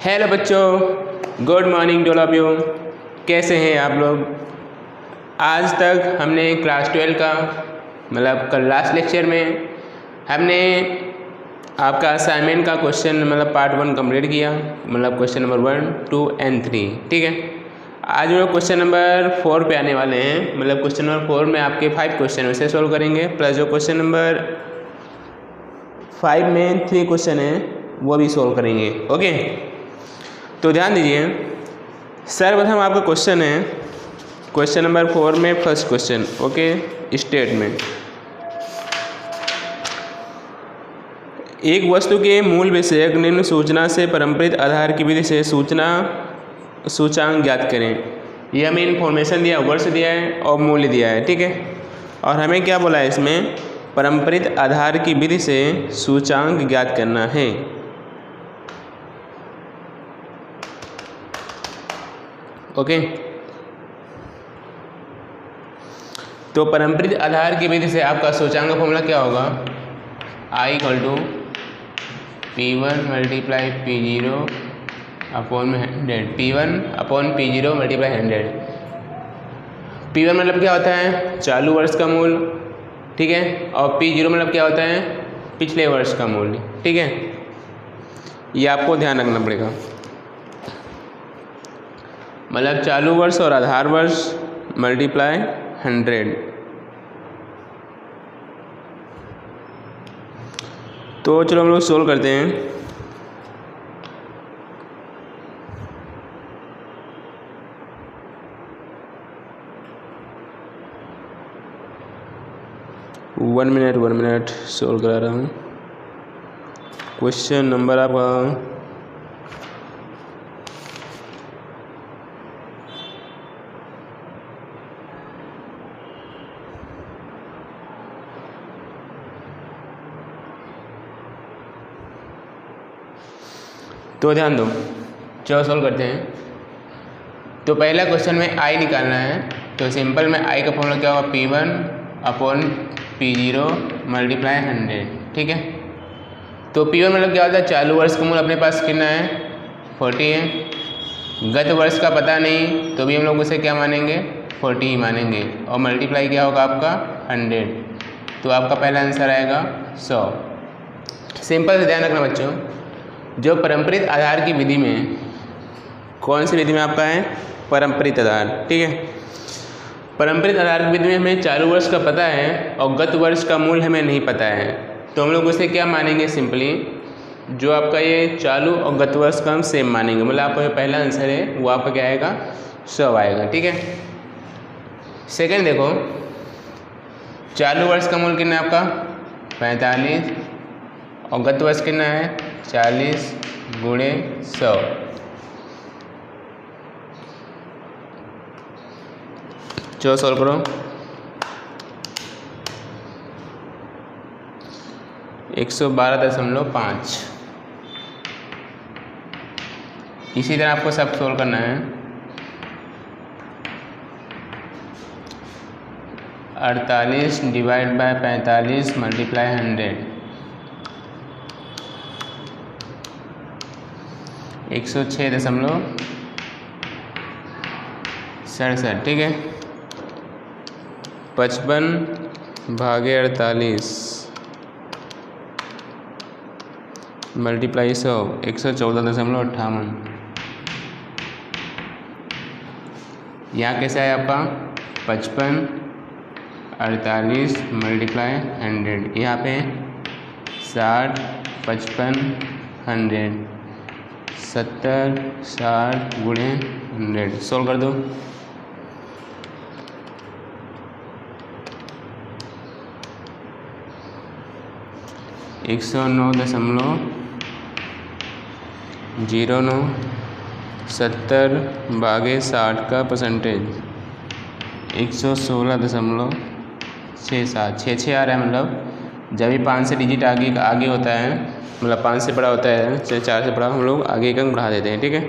Hello बच्चों, good morning to all of you. कैसे हैं आप लोग? आज तक हमने क्लास 12 का कल लास्ट लेक्चर में हमने आपका असाइनमेंट का क्वेश्चन पार्ट 1 कंप्लीट किया, क्वेश्चन नंबर 1, 2 एंड 3। ठीक है, आज हम लोग क्वेश्चन नंबर 4 पे आने वाले हैं। क्वेश्चन नंबर 4 में आपके 5 क्वेश्चन उसे सॉल्व करेंगे, प्लस जो क्वेश्चन नंबर 5 में 3 क्वेश्चन हैं वो भी सॉल्व करेंगे। ओके, तो ध्यान दीजिए। सर्वप्रथम आपका क्वेश्चन है क्वेश्चन नंबर 4 में फर्स्ट क्वेश्चन। Okay, statement. एक वस्तु के मूल विषयक निम्न सूचना से पारंपरिक आधार की विधि से सूचांक ज्ञात करें। यह हमें इन्फॉर्मेशन दिया, वर्ष दिया है और मूल्य दिया है। ठीक है, और हमें क्या बोला है इसमें? पारंपरिक आधार की विधि से सूचांक ज्ञात करना है। ओके, तो पारंपरिक आधार की विधि से आपका सूचांक का फॉर्मूला क्या होगा? I = P1 × P0 upon 100, P1 upon P0 × 100। P1 क्या होता है? चालू वर्ष का मूल। ठीक है, और P0 क्या होता है? पिछले वर्ष का मूल्य। ठीक है, ये आपको ध्यान रखना पड़ेगा। चालू वर्ष और आधार वर्ष मल्टीप्लाई 100। तो चलो हम लोग सोल्व करते हैं। वन मिनट सोल्व करा रहा हूँ। क्वेश्चन नंबर आपका 2 ध्यान दो। चलो सोल्व करते हैं। तो पहला क्वेश्चन में आई निकालना है, तो सिंपल में आई का फॉर्मूला क्या होगा? P1 upon P0 × 100। ठीक है, तो P1 क्या होता है? चालू वर्ष का मूल अपने पास कितना है? 40 है। गत वर्ष का पता नहीं, तो भी हम लोग उसे क्या मानेंगे? 40 ही मानेंगे। और मल्टीप्लाई क्या होगा आपका? 100। तो आपका पहला आंसर आएगा 100। सिंपल से ध्यान रखना बच्चों, जो पारंपरिक आधार की विधि में, कौन सी विधि में आपका है? पारंपरिक आधार। ठीक है, पारंपरिक आधार की विधि में हमें चालू वर्ष का पता है और गत वर्ष का मूल्य हमें नहीं पता है, तो हम लोग उसे क्या मानेंगे? सिंपली जो आपका ये चालू और गत वर्ष का हम सेम मानेंगे। आपका जो पहला आंसर है वो आपका क्या आएगा? 100 आएगा। ठीक है, सेकेंड देखो, चालू वर्ष का मूल्य कितना है आपका? 45 और गत वर्ष कितना है? 40 × 100। चलो सॉल्व करो। 112.5। इसी तरह आपको सब सोल्व करना है। 48 / 45 × 100 106.67। ठीक है, 55/48 मल्टीप्लाई 100 114.58। यहाँ कैसे है आपका? 55 48 × 100। यहाँ पे 60 55 100 70 60 × 100। सोल्व कर दो। एक 109.09 70/60 का परसेंटेज 116.67। 6 आ रहा है। जब भी 5 से डिजिट आगे होता है, 5 से बड़ा होता है, 4 से बड़ा, हम लोग आगे का बढ़ा देते हैं। ठीक है,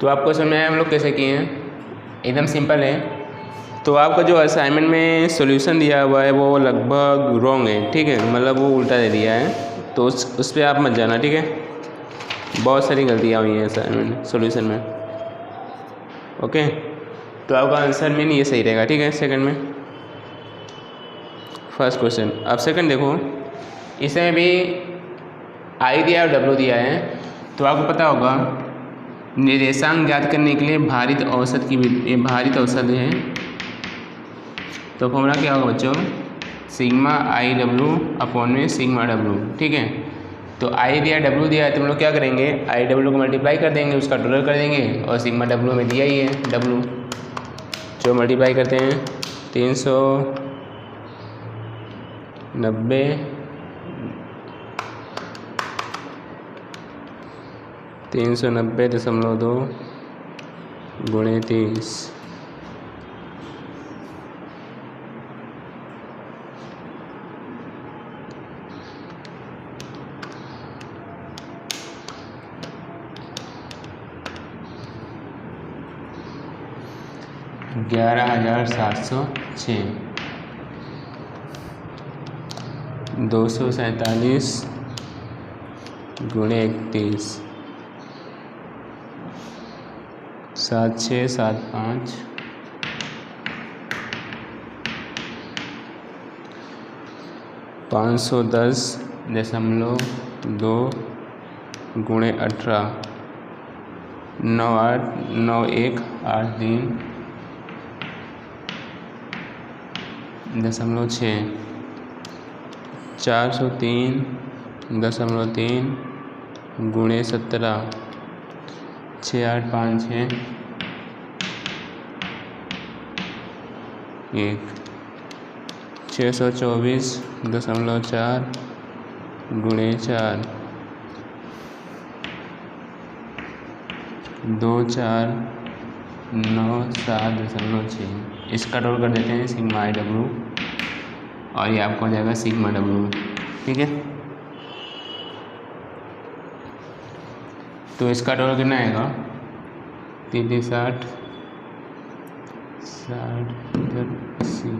तो आपको समझ में आया हम लोग कैसे किए हैं, एकदम सिंपल है। तो आपका जो असाइनमेंट में सॉल्यूशन दिया हुआ है वो लगभग रॉन्ग है, ठीक है, मतलब वो उल्टा दे दिया है, तो उस पर आप मत जाना, ठीक है। बहुत सारी गलतियाँ हुई हैं असाइनमेंट सॉल्यूशन में, ओके। तो आपका आंसर में ये सही रहेगा, ठीक है। सेकंड में फर्स्ट क्वेश्चन। अब सेकंड देखो, इसमें भी आई दिया और डब्ल्यू दिया है, तो आपको पता होगा निर्देशांक ज्ञात करने के लिए भारित औसत की, ये भारित औसत है, तो फॉर्मूला क्या होगा बच्चों, सिग्मा आई डब्ल्यू अपॉन में सिग्मा डब्ल्यू, ठीक है। तो आई दिया डब्ल्यू दिया है, तो हम लोग क्या करेंगे, आई डब्ल्यू को मल्टीप्लाई कर देंगे, उसका टोटल कर देंगे, और सिग्मा डब्ल्यू में दिया ही है डब्ल्यू, जो मल्टीप्लाई करते हैं 390.2 गुणे 30, $11,706, 247 गुणे 31, 7675, 510.2 गुणे 18, 989183.6, 403.3 गुणे 17, 6856 1, 624.4 गुणे 4, 2497.6। इसका टोटल कर देते हैं सिग्मा आई डब्ल्यू, और ये आपको हो जाएगा सिग्मा डब्ल्यू, ठीक है। तो इसका टोटल कितना आएगा, 60 60 80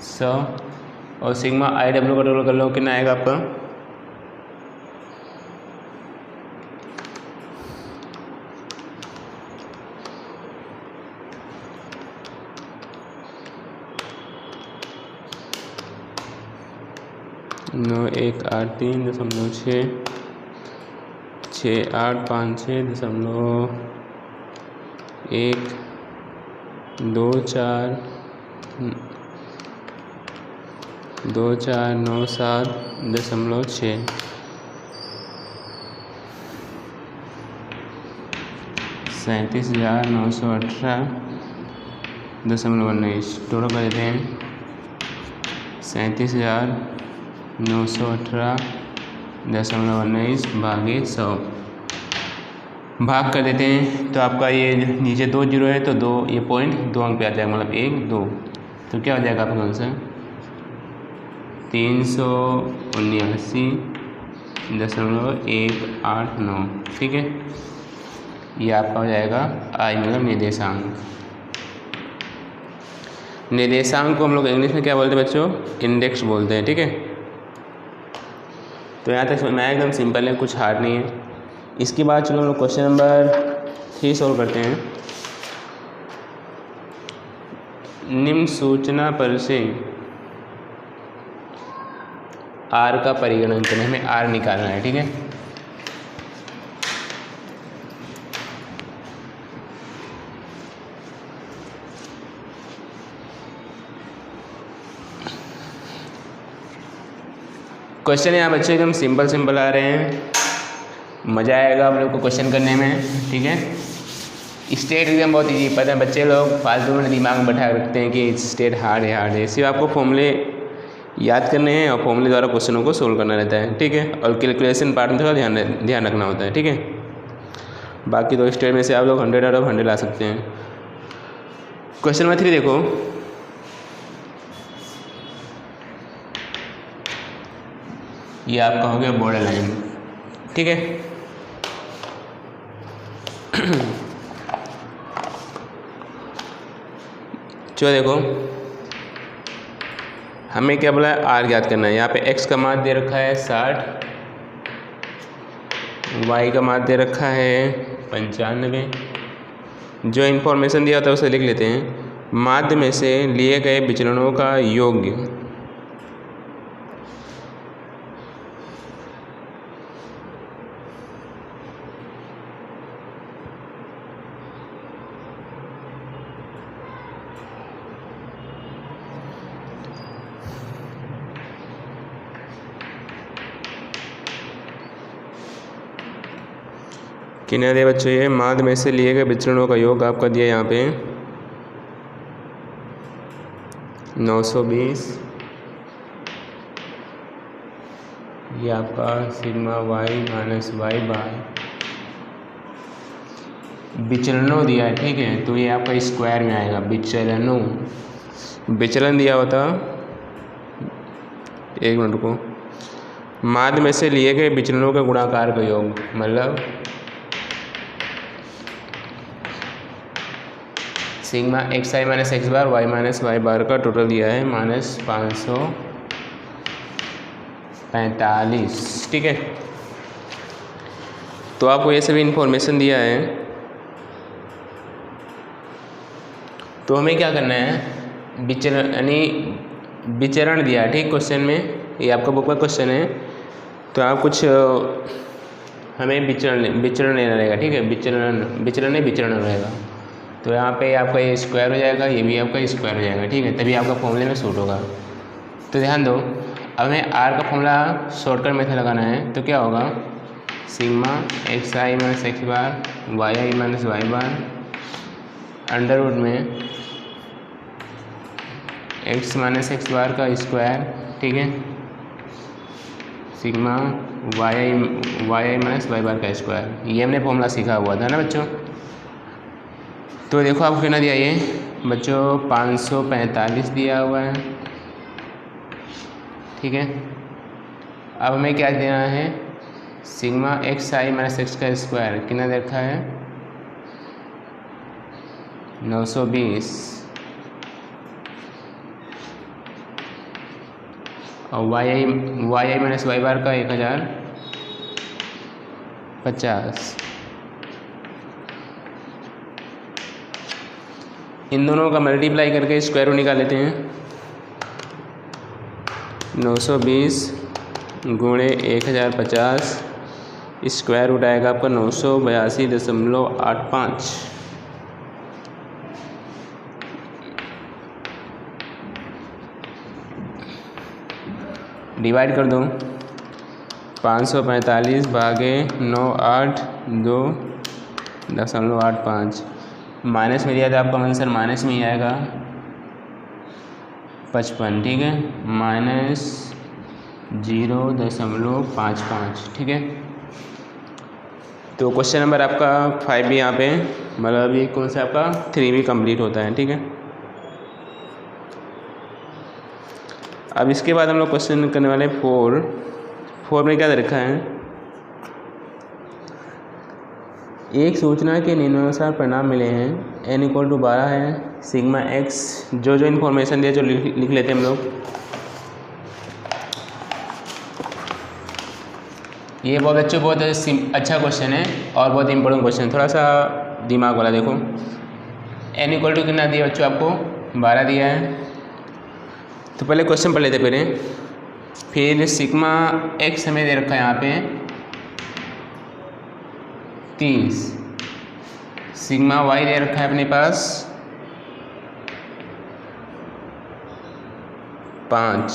100, और सिग्मा आई डब्ल्यू का टोटल कर लो, कितना आएगा आपका, नौ 183.6, 6856.124 2497.6, 37,918.19। टोटल कर देते हैं 37,918.19 भागे 100, भाग कर देते हैं, तो आपका ये नीचे 2 जीरो है, तो 2 ये पॉइंट 2 अंक पे आ जाएगा, मतलब 1 2, तो क्या हो जाएगा आपका आंसर 379.189, ठीक है। ये आपका हो जाएगा आई, मतलब निर्देशांक। निर्देशांक को हम लोग इंग्लिश में क्या बोलते हैं बच्चों, इंडेक्स बोलते हैं, ठीक है। तो यहाँ तक मैं एकदम सिंपल है, कुछ हार्ड नहीं है। इसके बाद चलो हम लोग क्वेश्चन नंबर 3 सॉल्व करते हैं। निम्न सूचना पर से आर का परिगणन करें, हमें आर निकालना है, ठीक है। क्वेश्चन यहाँ बच्चों एकदम सिंपल आ रहे हैं, मज़ा आएगा आप लोग को क्वेश्चन करने में, ठीक है। स्टेट एकदम बहुत ईजी, पता है बच्चे लोग फालतू में दिमाग में बैठा रखते हैं कि स्टेट हार्ड है, सिर्फ आपको फॉर्मूले याद करने हैं और फॉर्मूले द्वारा क्वेश्चनों को सोल्व करना रहता है, ठीक है। और कैलकुलेशन पार्ट में थोड़ा ध्यान रखना होता है, ठीक है। बाकी दो स्टेट में से आप लोग 100 आउट ऑफ 100 ला सकते हैं। क्वेश्चन नंबर 3 देखो, ये आपका हो गया बॉर्डर लाइन, ठीक है। चलो देखो, हमें क्या बोला है, आर ज्ञात करना है। यहाँ पे एक्स का मान दे रखा है 60, वाई का मान दे रखा है 95। जो इन्फॉर्मेशन दिया होता है उसे लिख लेते हैं। माध्य में से लिए गए विचलनों का योग कितना दिया बच्चों, ये माध्य में से लिए गए विचलनों का योग आपका दिया यहाँ पे 920। ये आपका सिग्मा वाई माइनस वाई बार विचलनों दिया है, ठीक है। तो ये आपका स्क्वायर में आएगा विचलनों। विचलन दिया होता, एक मिनट को, माध्य में से लिए गए विचलनों के गुणाकार का योग, मतलब सिग्मा एक्स आई माइनस एक्स बार वाई माइनस वाई बार का टोटल दिया है -545, ठीक है। तो आपको ये सभी इंफॉर्मेशन दिया है। तो हमें क्या करना है, विचरण यानी विचरण दिया है, ठीक। क्वेश्चन में ये आपका बुक का क्वेश्चन है। तो आप कुछ हमें विचरण लेना रहेगा, ठीक है। विचरण रहेगा। तो यहाँ पे आपका ये स्क्वायर हो जाएगा, ये भी आपका स्क्वायर हो जाएगा, ठीक है। तभी आपका फॉर्मूले में सूट होगा। तो ध्यान दो, अब हमें आर का फॉर्मूला शॉर्टकट मेथड लगाना है। तो क्या होगा, सिग्मा एक्स आई माइनस एक्स बार वाई आई माइनस वाई बार अंडर रूट में एक्स माइनस एक्स बार का स्क्वायर, ठीक है, सिग्मा वाई आई माइनस वाई बार का स्क्वायर। ये हमने फॉर्मूला सीखा हुआ था ना बच्चों। तो देखो आपको कितना दिया ये बच्चों, 545 दिया हुआ है, ठीक है। अब हमें क्या देना है, सिग्मा एक्स आई माइनस एक्स का स्क्वायर कितना दे रखा है 920, और वाई आई माइनस वाई बार का 1050। इन दोनों का मल्टीप्लाई करके स्क्वायर रूट निकाल लेते हैं। 920 गुणे 1050, स्क्वायर रूट आएगा आपका 982.85। डिवाइड कर दो, 545 भागे 982.85। माइनस में दिया था आपका आंसर, माइनस में ही आएगा 55, ठीक है, -0.55, ठीक है। तो क्वेश्चन नंबर आपका 5 भी यहाँ पे, मतलब अभी कौन सा आपका 3 भी कंप्लीट होता है, ठीक है। अब इसके बाद हम लोग क्वेश्चन करने वाले 4 में क्या दे रखा है, एक सूचना के निम्नानुसार परिणाम मिले हैं, n = 12 है, सिग्मा x, जो इन्फॉर्मेशन दिया जो लिख लेते हैं हम लोग। ये बहुत बच्चों बहुत अच्छा क्वेश्चन है और बहुत इंपॉर्टेंट क्वेश्चन है, थोड़ा सा दिमाग वाला। देखो n = कितना दिया बच्चों आपको, 12 दिया है। तो पहले क्वेश्चन पढ़ लेते पहले, फिर सिग्मा x हमें दे रखा है यहाँ पे 30, सिग्मा y दे रखा है अपने पास 5,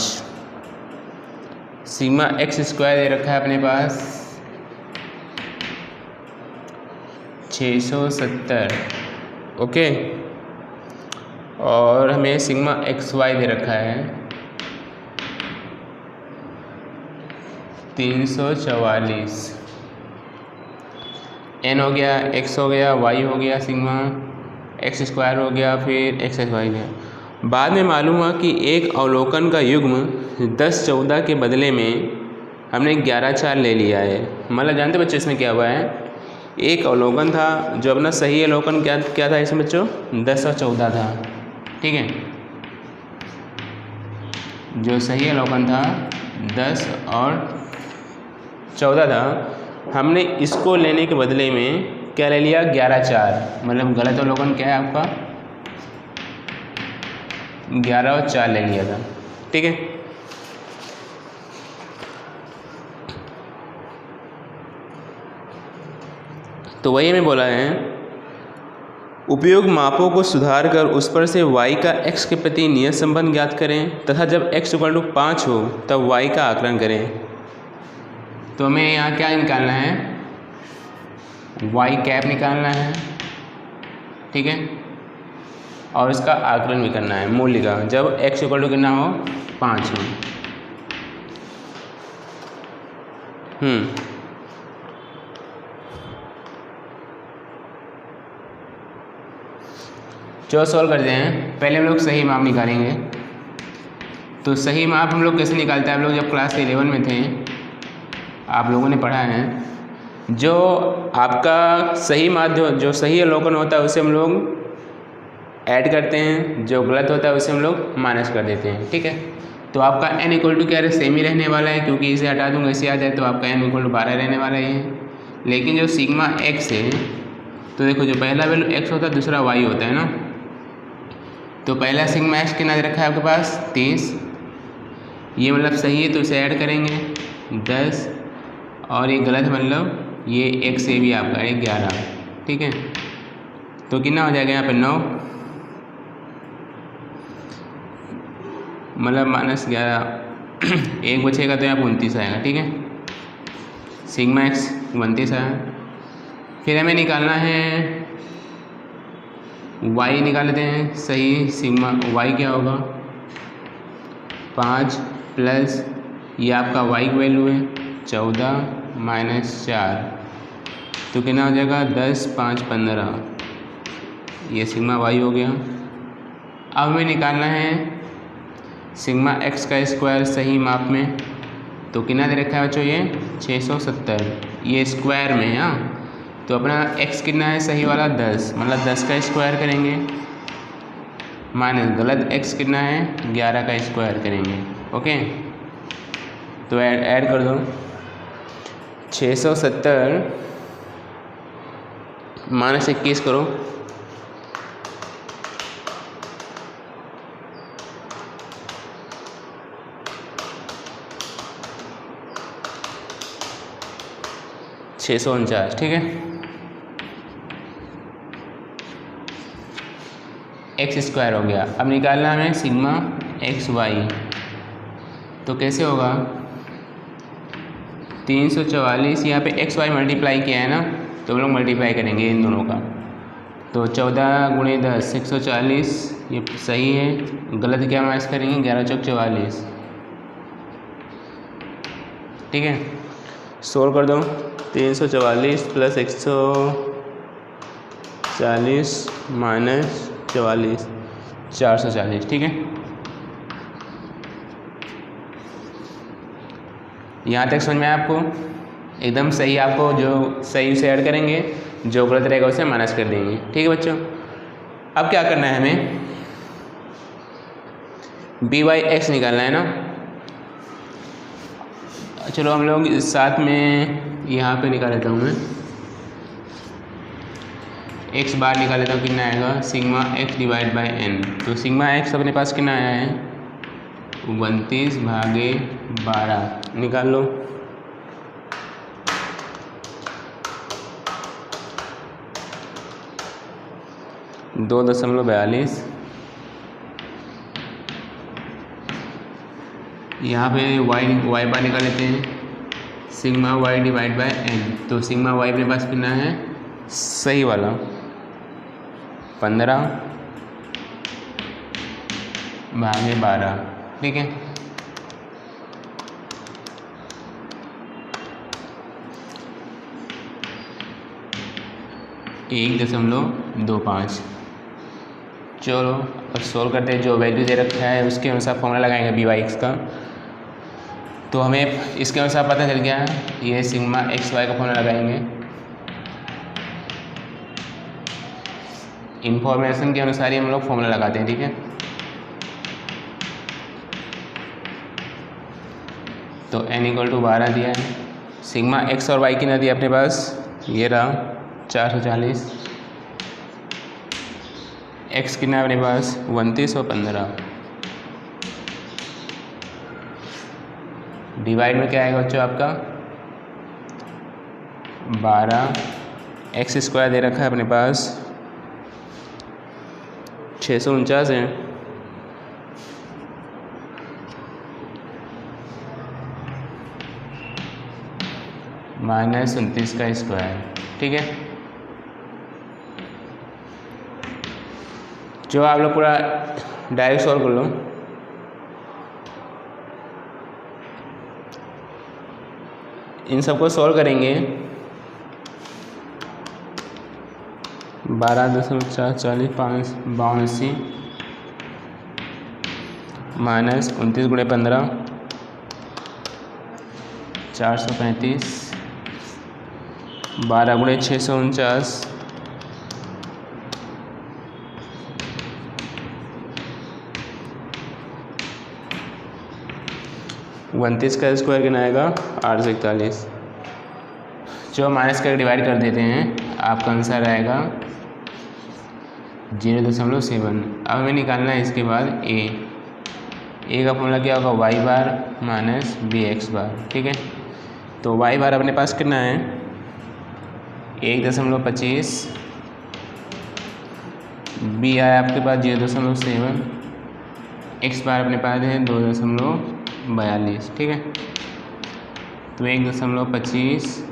सिग्मा x स्क्वायर दे रखा है अपने पास 670, ओके। और हमें सिग्मा xy दे रखा है 344। n हो गया, x हो गया, y हो गया, सिग्मा x स्क्वायर हो गया, फिर x वाई गया। बाद में मालूम हुआ कि एक अवलोकन का युग्म 10-14 के बदले में हमने 11/4 ले लिया है। मतलब जानते बच्चों इसमें क्या हुआ है, एक अवलोकन था जो अपना सही अवलोकन क्या था इसमें बच्चों, 10 और 14 था। ठीक है, जो सही अवलोकन था 10 और 14 था, हमने इसको लेने के बदले में क्या ले लिया, 11/4। मतलब गलत अवलोकन क्या है आपका, 11 और 4 ले लिया था। ठीक है, तो वही हमें बोला है, उपयोग मापों को सुधार कर उस पर से y का x के प्रति नियत संबंध ज्ञात करें तथा जब x = 5 हो तब y का आकलन करें। तो हमें यहाँ क्या निकालना है, y कैप निकालना है। ठीक है, और इसका आकलन भी करना है मूल्य का, जब x = कितना हो, 5 हो। चलो सॉल्व करते हैं। पहले हम लोग सही माप निकालेंगे। तो सही माप हम लोग कैसे निकालते हैं, आप लोग जब क्लास 11 में थे आप लोगों ने पढ़ा है, जो आपका सही माप जो सही अवलोकन होता है उसे हम लोग ऐड करते हैं, जो गलत होता है उसे हम लोग माइनस कर देते हैं। ठीक है, तो आपका n = क्या है, सेम ही रहने वाला है, क्योंकि इसे हटा दूंगा इसे आ जाए तो आपका n = 12 रहने वाला है। लेकिन जो सिग्मा x है, तो देखो जो पहला वैल्यू x होता है दूसरा y होता है ना, तो पहला सिग्मा x कितना दे रखा है आपके पास, 30। ये मतलब सही है तो इसे ऐड करेंगे 10, और ये गलत मतलब ये x से भी आपका है 11। ठीक है, तो कितना हो जाएगा यहाँ पे 9, मतलब -11 एक बचेगा तो यहाँ पर 29 आएगा। ठीक है, सिग्मा x 29 आया। फिर हमें निकालना है y, निकाल लेते हैं सही सिग्मा y क्या होगा, 5 प्लस ये आपका y की वैल्यू है 14 -4, तो कितना हो जाएगा 10 5 15, ये सिग्मा y हो गया। अब हमें निकालना है सिग्मा x का स्क्वायर सही माप में, तो कितना दे रखा है बच्चों, ये 670, ये स्क्वायर में है। हाँ, तो अपना x कितना है सही वाला 10, मतलब 10 का स्क्वायर करेंगे, माइनस गलत x कितना है 11 का स्क्वायर करेंगे। ओके, तो ऐड कर दो 670 -21 करो, $649। ठीक है, x स्क्वायर हो गया। अब निकालना हमें सिग्मा xy, तो कैसे होगा, 344, यहाँ पे xy मल्टीप्लाई किया है ना, तो हम लोग मल्टीप्लाई करेंगे इन दोनों का, तो 14 × 10 140, ये सही है, गलत क्या माइनस करेंगे 11 चौक 44। ठीक है, सोल्व कर दो, 344 + 140 - 44 440। ठीक है, यहाँ तक समझ में आया आपको, एकदम सही। आपको जो सही उसे ऐड करेंगे, जो गलत रहेगा उसे माइनस कर देंगे। ठीक है बच्चों, अब क्या करना है हमें, by(x) निकालना है ना। चलो हम लोग साथ में यहाँ पे निकाल लेता हूँ मैं, x बार निकाल लेता हूँ, कितना आएगा सिग्मा x / n। तो सिग्मा x अपने पास कितना आया है 29/12, निकाल लो। (2.42) यहाँ पे y बार निकाल लेते हैं, सिग्मा y / n। तो सिग्मा y अपने पास कितना है सही वाला 15/12। ठीक है, (1.25). चलो अब सोल्व करते हैं, जो वैल्यू दे रखा है उसके अनुसार फॉर्मूला लगाएंगे by(x) का। तो हमें इसके अनुसार पता चल गया ये सिग्मा एक्स वाई का फॉर्मूला लगाएंगे। इंफॉर्मेशन के अनुसार ही हम लोग फॉर्मूला लगाते हैं, ठीक है। तो n = 12 दिया है, सिग्मा एक्स और वाई कितना दिया अपने पास, ये रहा 440, एक्स कितना अपने पास 29 और 15, डिवाइड में क्या आएगा बच्चों आपका 12, एक्स स्क्वायर दे रखा है अपने पास 649 है, -29 का स्क्वायर, ठीक है। जो आप लोग पूरा डायरेक्ट सॉल्व कर लो। इन सबको सॉल्व करेंगे 12.440 5 82 -29 × 15 435 12 × 649 29 का स्क्वायर कितना आएगा 841। जो माइनस करके डिवाइड कर देते हैं आपका आंसर आएगा 0.7। अब हमें निकालना है इसके बाद ए का फॉर्मूला क्या होगा वाई बार माइनस बी एक्स बार, ठीक है। तो वाई बार अपने पास कितना है 1.25, बी आया आपके पास 0.7, एक्स बार अपने पास है 2.42, ठीक है। तो 1.25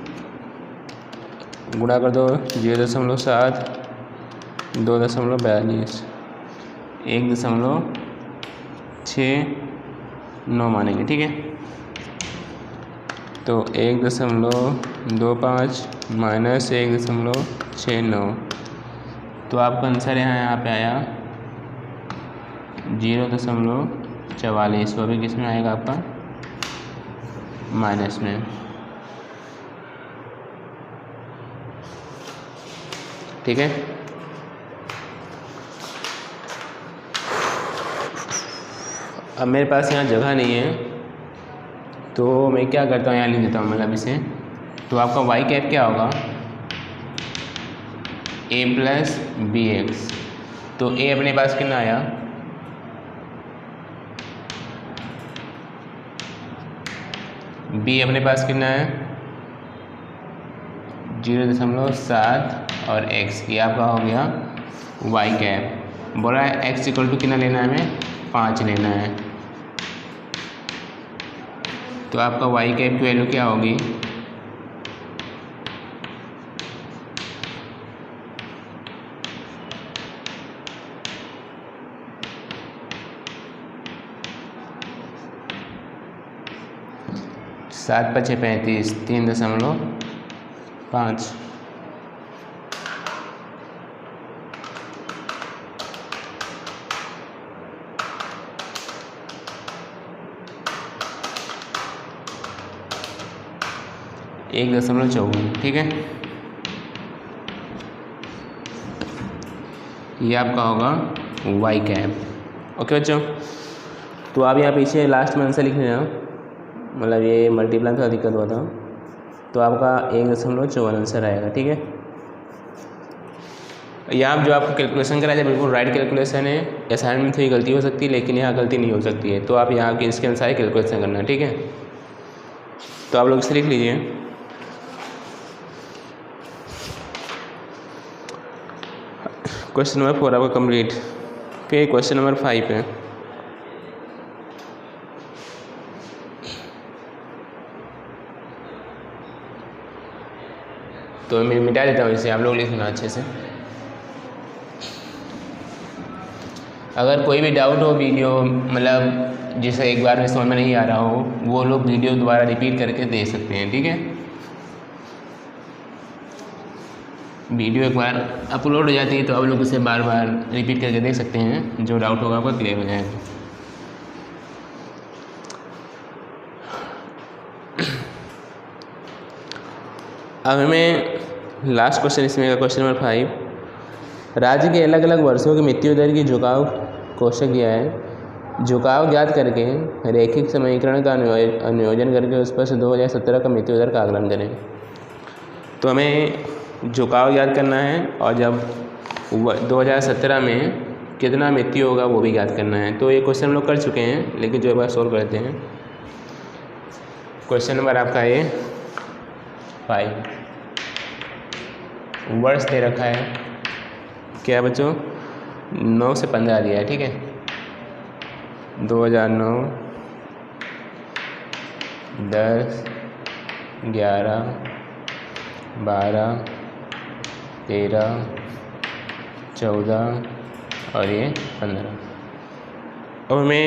गुणा कर दो 0.7 2.42 1.69 मानेंगे, ठीक है। तो 1.25 माइनस 1.69, तो आपका आंसर यहाँ पे आया 0.44। वो भी किस में आएगा आपका माइनस में, ठीक है। अब मेरे पास यहाँ जगह नहीं है तो मैं क्या करता हूँ यहाँ लिख देता हूँ मतलब इसे। तो आपका वाई कैप क्या होगा a + bx। तो a अपने पास कितना आया b अपने पास कितना है 0.7 और x ये आपका हो गया वाई कैप। बोला है x = कितना लेना है हमें 5 लेना है। तो आपका वाई कैप की वैल्यू क्या होगी 7 × 5 = 35 3.5। एक 1.54, ठीक है। ये आपका होगा वाई कैप। ओके बच्चों, तो आप यहाँ पीछे लास्ट में आंसर लिख लेना, मतलब ये मल्टीप्लाई का दिक्कत हुआ था तो आपका 1.54 आंसर आएगा, ठीक है। यहाँ जो आपको कैलकुलेशन कराया जाए बिल्कुल राइट कैलकुलेशन है। असाइनमेंट में थोड़ी गलती हो सकती है लेकिन यहाँ गलती नहीं हो सकती है, तो आप यहाँ के इसके अनुसार ही कैलकुलेशन करना, ठीक है। तो आप लोग इसे लिख लीजिए। क्वेश्चन नंबर 4 आपका कंप्लीट। ओके, क्वेश्चन नंबर 5 है। तो मैं मिटा देता हूँ इसे, आप लोग लिखना अच्छे से। अगर कोई भी डाउट हो वीडियो मतलब जैसे एक बार में समझ में नहीं आ रहा हो वो लोग वीडियो दोबारा रिपीट करके दे सकते हैं, ठीक है। वीडियो एक बार अपलोड हो जाती है तो आप लोग उसे बार बार रिपीट करके देख सकते हैं, जो डाउट होगा आपका क्लियर हो जाएगा। अब हमें लास्ट क्वेश्चन इसमें का क्वेश्चन नंबर 5। राज्य के अलग अलग वर्षों की मृत्यु दर की झुकाव कोष्ठक दिया है। झुकाव ज्ञात करके रैखिक समीकरण का अनुयोजन करके उस पर से 2017 का मृत्यु दर का आकलन करें। तो हमें झुकाव याद करना है और जब 2017 में कितना मृत्यु होगा वो भी याद करना है। तो ये क्वेश्चन हम लोग कर चुके हैं, लेकिन जो एक बार सोल्व करते हैं। क्वेश्चन नंबर आपका ये 5 वर्ष दे रखा है क्या बच्चों, 9 से 15 दिया है, ठीक है। 2009, 10, 11, 12, 13, 14 और ये 15। अब हमें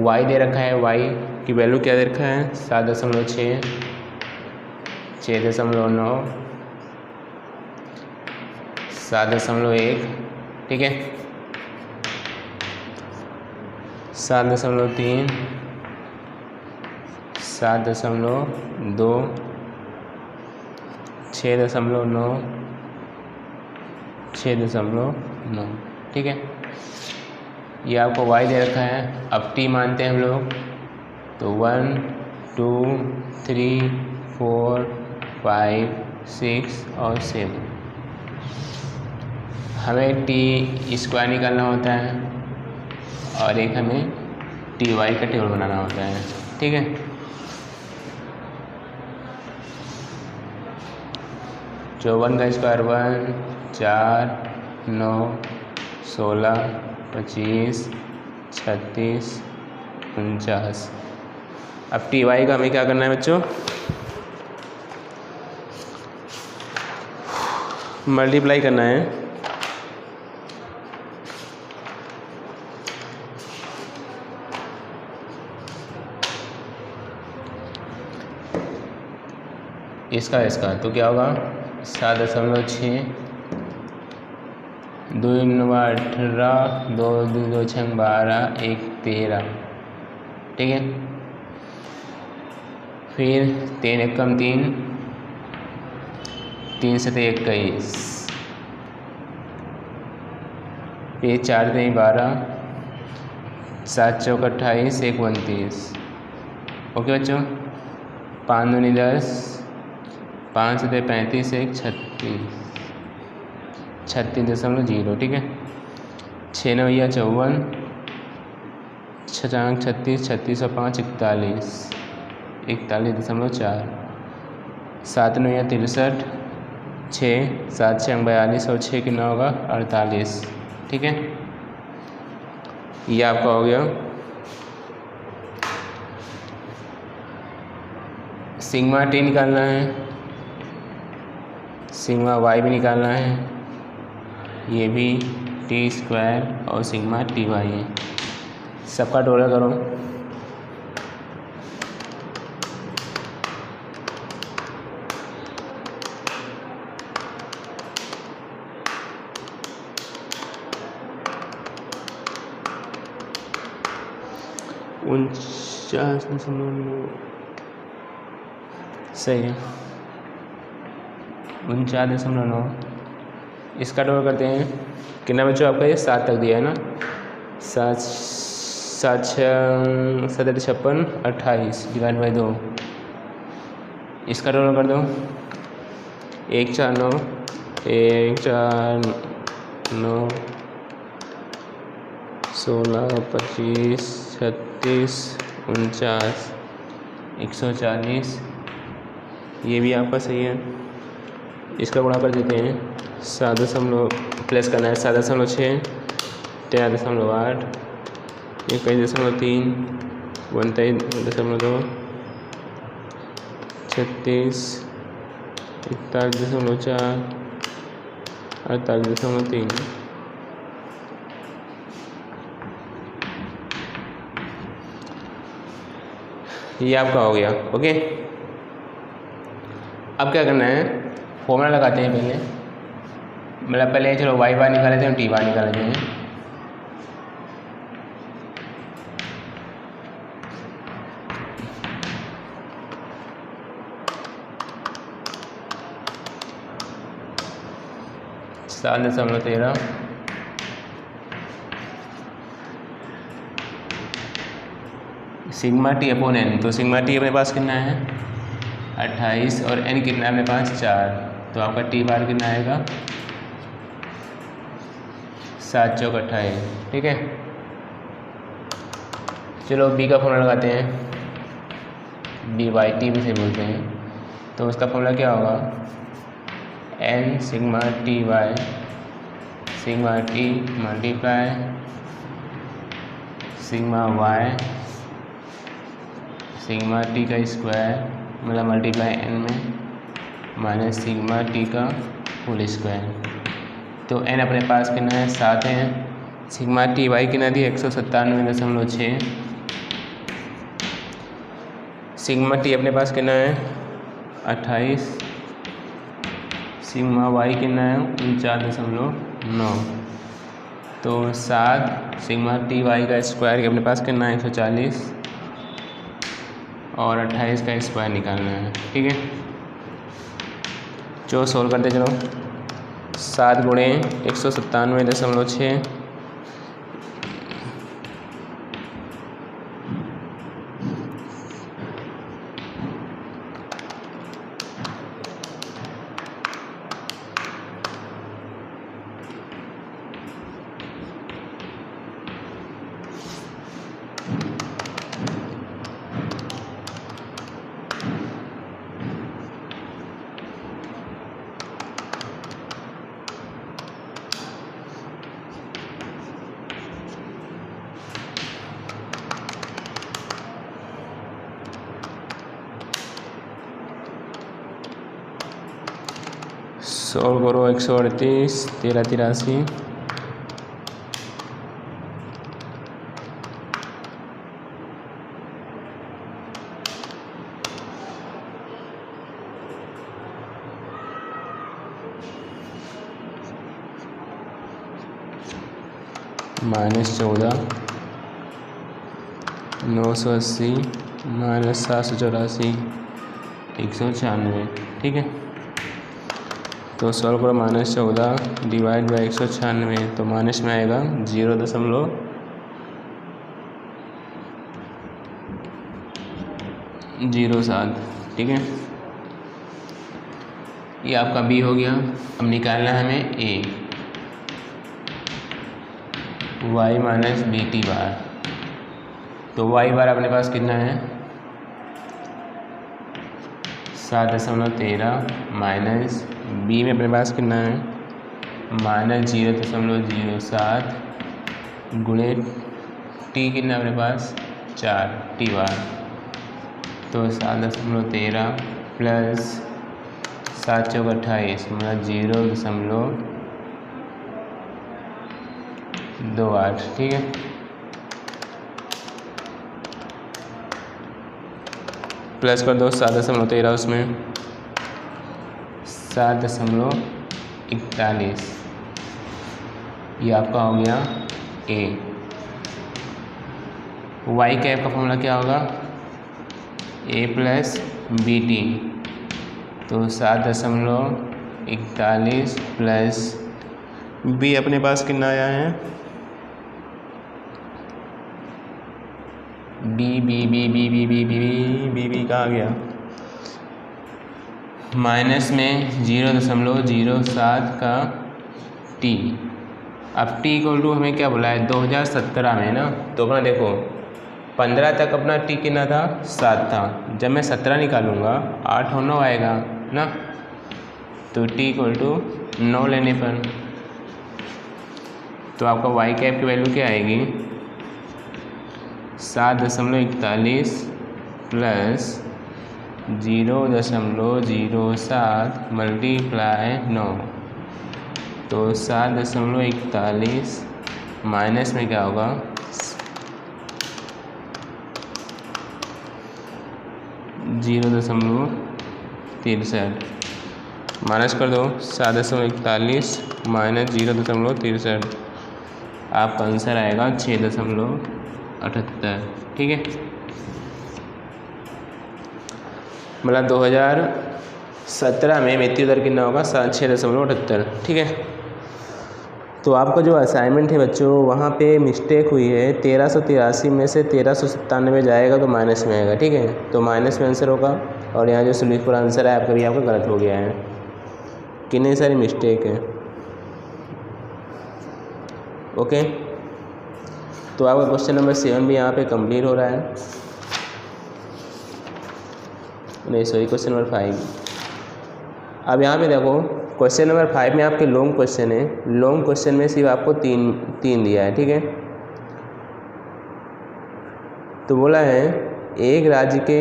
y दे रखा है, y की वैल्यू क्या दे रखा है 7.6, 6.9, 7.1, ठीक है, 7.3, 7.2, 6.9, 6.9, ठीक है। ये आपको y दे रखा है। अब t मानते हैं हम लोग, तो 1, 2, 3, 4, 5, 6 और 7। हमें टी स्क्वायर निकालना होता है और एक हमें टी वाई का टेबल बनाना होता है, ठीक है। चौवन का स्क्वायर 1, 4, 9, 16, 25, 36, 49। अब टी वाई का हमें क्या करना है बच्चों, मल्टीप्लाई करना है। इसका तो क्या होगा 7.6, 2 9 18, 2 2 6 12, 1 13, ठीक है। फिर 3 एकम 3, 3 से 21, फिर 4 3 12, 7 चौक 28, 1 29। ओके बच्चों, 5 दूनी 10, 5 से 35, 1 36, 36.0, ठीक है। 6 9 54, 6 36, 36 और 5 41, 41.4, 7 9 63, 6 7 6 42 और 6 के 9 होगा 48, ठीक है। ये आपका हो गया। सिग्मा टी निकालना है, सिग्मा वाई भी निकालना है, ये भी टी स्क्वायर और सिग्मा टी वाई है। सबका टोटल करो, सही है 49.9। इसका टोटल करते हैं कितना बच्चों आपका, ये 7 तक दिया है ना, 7 7 6 7 56 28 डिवाइड बाई 2। इसका टोटल कर दो 1 4 9, 1 4 9, 16 25 36 49 140। ये भी आपका सही है। इसका गुणा कर देते हैं, 7 प्लस करना है 7.6, 13.8, 21.3, 29.2, 36, 41.4, 48.3। ये आपका हो गया। ओके, अब क्या करना है, फॉर्मूला लगाते हैं पहले, मतलब पहले चलो वाई बार निकाल लेते हैं, टी बार निकाल लेते हैं। 7.13 सिग्मा टी अपॉन एन। तो सिग्मा टी अपने पास कितना है 28 और एन कितना है अपने पास 4। तो आपका टी बार कितना आएगा 7 चौक 28। ठीक है, चलो बी का फॉर्मूला लगाते हैं। बी वाई टी भी से बोलते हैं। तो उसका फॉर्मूला क्या होगा n sigma t y sigma t multiply sigma y sigma t का स्क्वायर मतलब मल्टीप्लाई एन में माइनस सिग्मा टी का होल स्क्वायर। तो एन अपने पास कितना है 7 है। सिग्मा टी वाई कितना दी 197.6। सिग्मा टी अपने पास कितना है 28। सिग्मा वाई कितना है 49.9। तो 7 सिग्मा टी वाई का स्क्वायर अपने पास कितना है 140 और 28 का स्क्वायर निकालना है। ठीक है, जो सोल्व करते चलो 7 गुणे 197.6 सोल्व करो 138 1383 -14 980 -784 196। ठीक है, तो सॉल्व करो -14 डिवाइड बाई 196 तो माइनस में आएगा 0.07। ठीक है, ये आपका बी हो गया। अब निकालना है हमें A Y minus B T bar. तो वाई बार अपने पास कितना है 7.13 माइनस बी में अपने पास कितना है -0.07 गुणे टी कितना अपने पास 4 टी बार। तो 7.13 प्लस 7 चौक 28 मतलब 0.28। ठीक है, प्लस कर दो 7.13 उसमें 7.41। ये आपका हो गया ए। वाई कैप का फॉर्मूला क्या होगा ए प्लस बी टी। तो 7.41 प्लस बी अपने पास कितना आया है b b b b b b b b b कहाँ गया माइनस में 0.07 का टी। अब टी इक्वल टू हमें क्या बोला है 2017 में ना। तो अपना देखो 15 तक अपना टी कितना था 7 था। जब मैं 17 निकालूंगा 8 और 9 आएगा ना। तो टी इक्वल टू 9 लेने पर तो आपका वाई कैप की वैल्यू क्या आएगी 7.41 प्लस 0.07 मल्टीप्लाई 9। तो 7.41 माइनस में क्या होगा 0.63 माइनस कर दो 7.41 माइनस 0.63 आपका आंसर आएगा 6.78। ठीक है, मतलब 2017 में मृत्यु दर कितना होगा 6.78। ठीक है। तो आपका जो असाइनमेंट है बच्चों, वहाँ पे मिस्टेक हुई है, 1383 में से 1397 जाएगा तो माइनस में आएगा, ठीक है। तो माइनस में आंसर होगा, और यहाँ जो सोल्यूशन पर आंसर है आपका भी आपका गलत हो गया है, कितनी सारी मिस्टेक है। ओके, तो आपका क्वेश्चन नंबर 7 भी यहाँ पे कंप्लीट हो रहा है, नहीं सॉरी क्वेश्चन नंबर 5। अब यहाँ पे देखो क्वेश्चन नंबर 5 में आपके लॉन्ग क्वेश्चन है, लॉन्ग क्वेश्चन में सिर्फ आपको तीन दिया है, ठीक है। तो बोला है एक राज्य के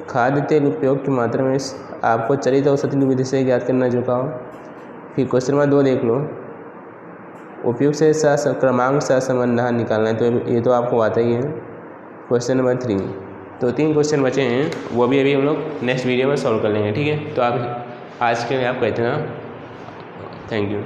खाद्य तेल उपयोग की मात्रा में आपको चलित और सतत विधि से ज्ञात करना झुकाओ। फिर क्वेश्चन नंबर 2 देख लो, उपयोग से क्रमांक सहसंबंध निकालना है, तो ये तो आपको आता ही है। क्वेश्चन नंबर 3, तो 3 क्वेश्चन बचे हैं, वो भी अभी हम लोग नेक्स्ट वीडियो में सॉल्व कर लेंगे, ठीक है। तो आप आज के लिए आपका इतना, थैंक यू।